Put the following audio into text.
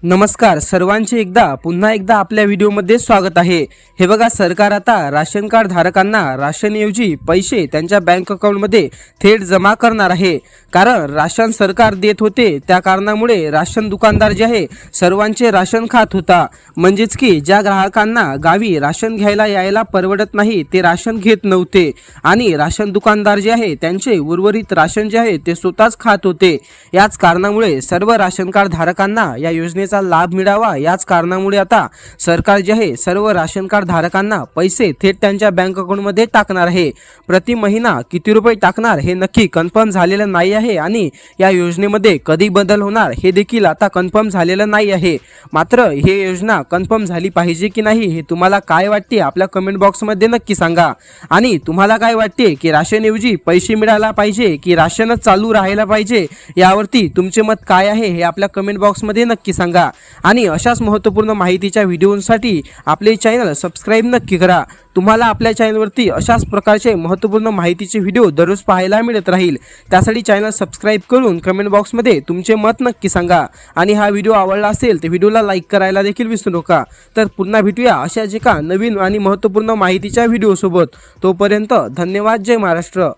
नमस्कार सर्वांचे पुन्हा एकदा आपल्या व्हिडिओमध्ये स्वागत आहे। हे बघा, सरकार आता राशन कार्ड धारकांना राशनऐवजी पैसे त्यांच्या बँक अकाउंटमध्ये थेट जमा करणार आहे। कारण राशन सरकार देत होते, त्या कारणामुळे राशन दुकानदार जे आहे सर्वांचे राशन खात होता। म्हणजेच की ज्या ग्राहकांना गावी राशन घ्यायला यायला परवडत नाही ते राशन घेत नव्हते आणि राशन दुकानदार जे आहे त्यांचे उर्वरित राशन जे आहे ते स्वतःच खात होते। याच कारणामुळे सर्व राशन कार्ड धारकांना या योजनेचा लाभ मिळावा, याच कारणामुळे आता सरकार जे आहे सर्व राशन कार्ड धारकांना पैसे थेट त्यांच्या बँक अकाउंटमध्ये टाकणार आहे। प्रति महिना किती रुपये टाकणार हे नक्की कन्फर्म झालेलं नाही आहे आणि या योजनेमध्ये कधी बदल होणार हे देखील आता कन्फर्म झालेलं नाही आहे। मात्र हे योजना कन्फर्म झाली पाहिजे की नाही हे तुम्हाला काय वाटते आपल्या कमेंट बॉक्समध्ये नक्की सांगा। आणि तुम्हाला काय वाटते की राशनऐवजी पैसे मिळायला पाहिजे की राशनच चालू राहायला पाहिजे, यावरती तुमचे मत काय आहे हे आपल्या कमेंट बॉक्समध्ये नक्की सांगा। आणि अशाच महत्त्वपूर्ण माहितीच्या व्हिडिओसाठी आपले चॅनल सबस्क्राइब नक्की करा। तुम्हाला आपल्या चॅनलवरती अशाच प्रकारचे महत्त्वपूर्ण माहितीचे व्हिडिओ दररोज पाहायला मिळत राहील। त्यासाठी चॅनल सबस्क्राइब करून कमेंट बॉक्समध्ये तुमचे मत नक्की सांगा। आणि हा व्हिडिओ आवडला असेल तर व्हिडिओला लाईक करायला देखील विसरू नका। तर पुन्हा भेटूया अशाच एका नवीन आणि महत्त्वपूर्ण माहितीच्या व्हिडिओसोबत। तोपर्यंत धन्यवाद। जय महाराष्ट्र।